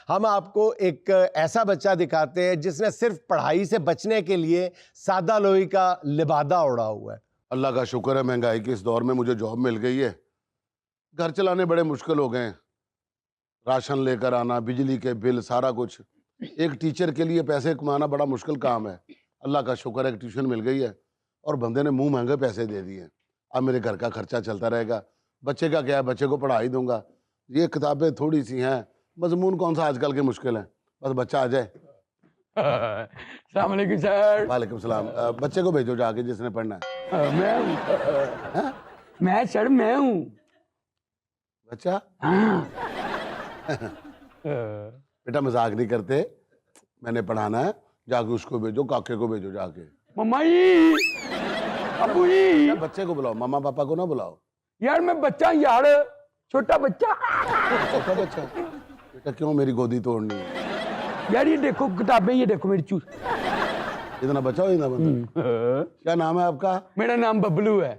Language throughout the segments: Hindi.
हम आपको एक ऐसा बच्चा दिखाते हैं जिसने सिर्फ पढ़ाई से बचने के लिए सादा लोही का लिबादा ओढ़ा हुआ है। अल्लाह का शुक्र है महंगाई के इस दौर में मुझे जॉब मिल गई है। घर चलाने बड़े मुश्किल हो गए हैं, राशन लेकर आना, बिजली के बिल, सारा कुछ। एक टीचर के लिए पैसे कमाना बड़ा मुश्किल काम है। अल्लाह का शुक्र है कि ट्यूशन मिल गई है और बंदे ने मुंह महंगे पैसे दे दिए। अब मेरे घर का खर्चा चलता रहेगा। बच्चे का क्या है, बच्चे को पढ़ा ही दूंगा। ये किताबें थोड़ी सी हैं, मजमून कौन सा आजकल के मुश्किल है, बस बच्चा आ जाए। अस्सलाम वालेकुम सर। वालेकुम सलाम। बच्चे को भेजो जाके जिसने पढ़ना है। मैं हूँ। मैं सर मैं हूँ। बच्चा हाँ। बेटा मजाक नहीं करते, मैंने पढ़ाना है, जाके उसको भेजो, काके को भेजो जाके। मम्मा जी, अबू जी। क्या बच्चे को बुलाओ, मामा पापा को ना बुलाओ। यार मैं बच्चा यार, छोटा बच्चा। छोटा बच्चा बेटा, क्यों मेरी गोदी तोड़नी है? यार ये देखो किताबें, ये देखो मेरी चूस। इतना बच्चा हो, इतना बंदा। क्या नाम है आपका? मेरा नाम बबलू है।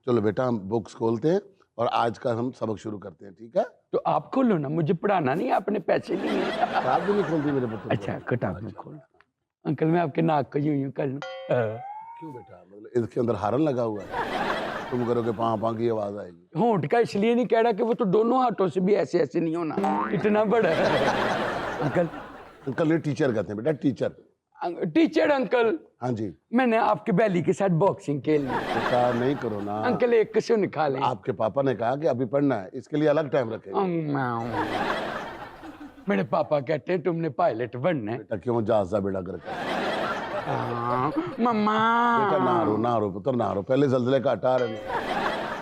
चलो बेटा हम बुक्स खोलते हैं और आज का हम सबक शुरू करते हैं, ठीक है? तो आप खोलो ना, मुझे पढ़ाना नहीं, आपने पैसे नहीं है। किताब भी नहीं खोलती मेरे पुत्र? अच्छा किताब में खोलो। अंकल मैं आपके नाक को यूं यूं कर लूं। क्यों बेटा, मतलब इसके अंदर हारन लगा हुआ है, तुम करोगे पाँ पाँ की आवाज आएगी। होंठ का इसलिए नहीं कह रहा कि वो तो दोनों हाथों से भी ऐसे ऐसे नहीं होना, इतना बड़ा है। अंकल अंकल ये टीचर कहते हैं बेटा, टीचर। टीचर अंकल, हाँ जी मैंने आपके बैली के साथ बॉक्सिंग खेलनी। बेटा नहीं करो ना। अंकल एक सुन खा लें। आपके पापा ने कहा कि अभी पढ़ना है, इसके लिए अलग टाइम रखेंगे। मेरे पापा कहते हैं तुमने पायलट बनना है। बेटा क्यों जहाज सा बेड़ा कर मम्मा। बेटा ना रो पुत्र, ना रो, पहले जल्जले का हटा रहे।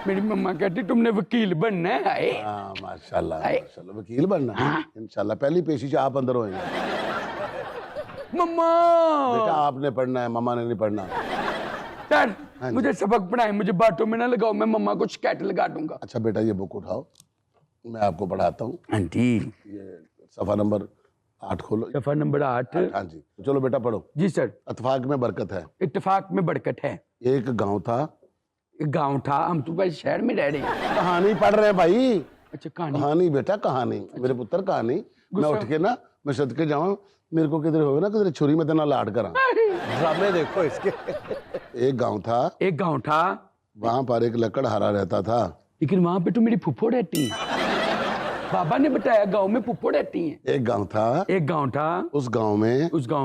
मेरी मम्मा कहती तुमने वकील बनना है। हाँ माशाल्लाह माशाल्लाह, वकील बनना है इंशाल्लाह। पहली पेशी आप अंदर होएंगे। मम्मा बेटा आपने पढ़ना है, मम्मा ने नहीं पढ़ना। सर मुझे सबक पढ़ाए, मुझे बातों में ना लगाओ, मैं मम्मा को शिकायत लगा दूंगा। अच्छा बेटा ये बुक उठाओ, मैं आपको पढ़ाता हूँ। आंटी ये सफा नंबर 8 खोलो। सफा नंबर 8। हाँ जी चलो बेटा पढ़ो। जी सर। इत्तेफाक में बरकत है। इत्तेफाक में बरकत है। एक गांव था। एक गांव था, हम तो भाई शहर में रह रहे हैं। कहानी पढ़ रहे हैं भाई। अच्छा कहानी। कहानी बेटा कहानी। अच्छा। मेरे पुत्र कहानी। मैं उठ के ना, मैं सदके जाऊं, मेरे को किधर होवे ना किधर छुरी में देना लाड करा। ड्रामे देखो इसके। एक गांव था। एक गांव था। वहां पर एक लकड़हारा रहता था। लेकिन वहां पे तो मेरी फुफ्फो रहती है। बाबा ने बताया गांव में फुफ्फो रहती हैं। एक गांव था। एक गांव था। उस गांव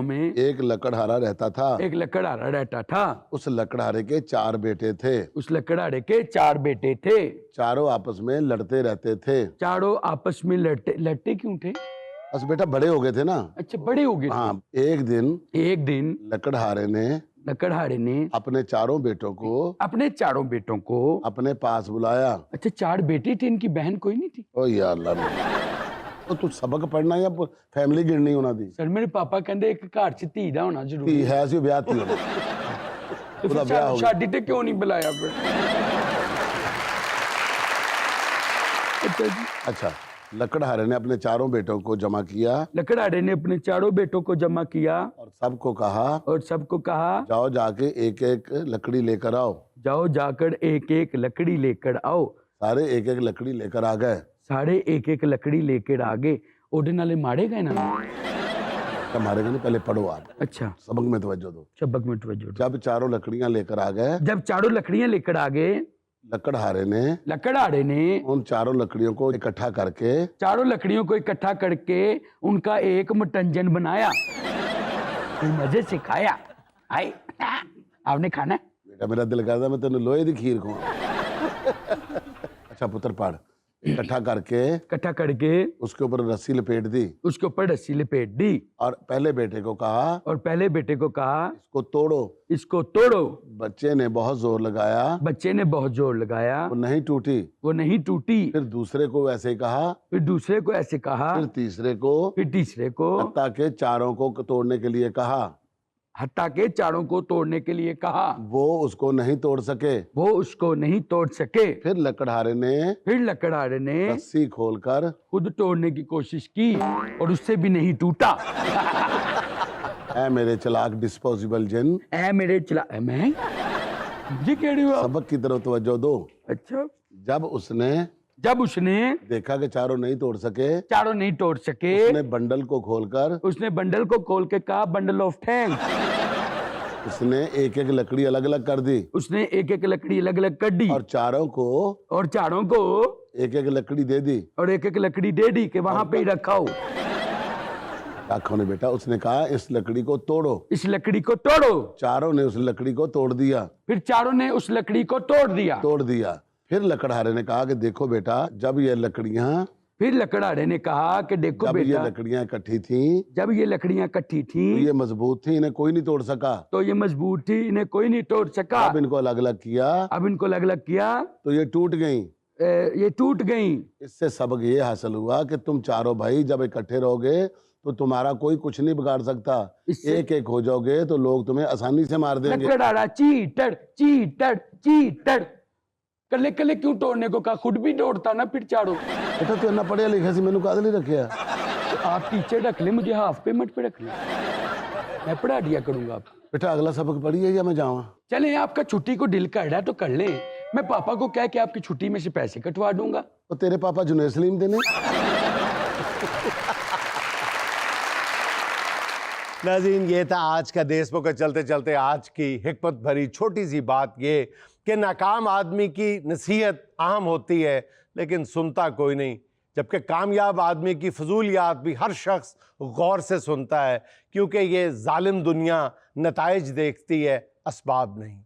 में एक लकड़हारा रहता था। एक लकड़हारा रहता था। उस लकड़हारे के 4 बेटे थे। उस लकड़हारे के 4 बेटे थे। चारों आपस में लड़ते रहते थे। चारों आपस में लड़ते क्यों थे? बस बेटा बड़े हो गए थे ना। अच्छा बड़े हो गए। हाँ एक दिन लकड़हारे ने अपने चारों बेटों को अपने पास बुलाया। अच्छा 4 बेटे थे, इनकी बहन कोई नहीं थी? ओ या अल्लाह, तो तू सबक पढ़ना या फैमिली गिननी होना दी? सर मेरे पापा कहते एक घर च धी दा होना जरूरी है। सी ब्याह थी तो फिर शादी ते क्यों नहीं बुलाया फिर? अच्छा लकड़हारे ने अपने चारों बेटों को जमा किया। लकड़हारे ने अपने चारों बेटों को जमा किया और सबको कहा जाओ जाके एक एक लकड़ी लेकर आओ। जाओ जाकर एक एक लकड़ी लेकर आओ। सारे एक एक लकड़ी लेकर आ गए। सारे एक एक लकड़ी लेकर आ गए। ओडे नाले मारे गए ना? मारे गए नहीं, पहले पढ़ो आप। अच्छा सबक में तवज्जो दो। सबक में तवज्जो दो। जब चारों लकड़ियां लेकर आ गए। जब चारों लकड़ियां लेकर आ गए, लकड़हारे ने उन चारों लकड़ियों को इकट्ठा करके उनका एक मटंजन बनाया, मजे से खाया। आए आपने खाना है? बेटा मेरा दिल करता मैं तेन लोहे की खीर खुआ। अच्छा पुत्र पढ़। इकट्ठा करके उसके ऊपर रस्सी लपेट दी। और पहले बेटे को कहा इसको तोड़ो। बच्चे ने बहुत जोर लगाया। वो नहीं टूटी। फिर दूसरे को ऐसे कहा। फिर तीसरे को। हत्ता के चारों को तोड़ने के लिए कहा। वो उसको नहीं तोड़ सके। फिर लकड़हारे ने रस्सी खोलकर खुद तोड़ने की कोशिश की और उससे भी नहीं टूटा। ऐ मेरे चालाक डिस्पोजेबल जिन, मैं जी कह रही हूँ सबक की तरफ तवज्जो दो। अच्छा जब उसने जब उसने देखा कि चारों नहीं तोड़ सके, चारों नहीं तोड़ सके, उसने बंडल को खोलकर, उसने बंडल को खोल के कहा, बंडल ऑफ थैंक्स। उसने एक एक लकड़ी अलग अलग कर दी, उसने एक एक लकड़ी अलग अलग कर दी और चारों को एक एक लकड़ी दे दी, और एक एक लकड़ी दे दी कि वहां पे ही रखाओ। लाखों ने बेटा उसने कहा इस लकड़ी को तोड़ो, इस लकड़ी को तोड़ो। चारों ने उस लकड़ी को तोड़ दिया, फिर चारों ने उस लकड़ी को तोड़ दिया। फिर लकड़हारे ने कहा कि देखो बेटा, जब ये लकड़ियां फिर लकड़हारे ने कहा कि देखो जब ये बेटा, लकड़ियां इकट्ठी थी जब ये लकड़ियां इकट्ठी तो थी ये मजबूत थी, इन्हें कोई नहीं तोड़ सका। तो ये मजबूत थी, इन्हें कोई नहीं तोड़ सका। अब इनको अलग अलग किया अब इनको अलग अलग किया तो ये टूट गई। ये टूट गई। इससे सबक ये हासिल हुआ कि तुम चारों भाई जब इकट्ठे रहोगे तो तुम्हारा कोई कुछ नहीं बिगाड़ सकता। एक एक हो जाओगे तो लोग तुम्हें आसानी से मार देंगे। लकड़हारा चीटर चीटर चीटर, कले कले क्यों तोड़ने को कहा, खुद भी तोड़ता ना फिर चारों। बेटा तू इतना पढ़िया लिखा सी, मैंने कादल ही रखे। आप टीचर रख ले, मुझे हाफ पेमेंट पे रख ले, मैं पढ़ा दिया करूंगा आप। बेटा अगला सबक पढ़िए या मैं जाऊँ? चले, आपका छुट्टी को दिल कर रहा है तो कर ले, मैं पापा को कह के आपकी छुट्टी में से पैसे कटवा दूंगा। तो तेरे पापा जुनैद सलीम देने। नाज़रीन, ये था आज का देशमुख का चलते चलते आज की हिकमत भरी छोटी सी बात, ये कि नाकाम आदमी की नसीहत अहम होती है लेकिन सुनता कोई नहीं, जबकि कामयाब आदमी की फजूलियात भी हर शख्स गौर से सुनता है, क्योंकि ये जालिम दुनिया नताइज देखती है, असबाब नहीं।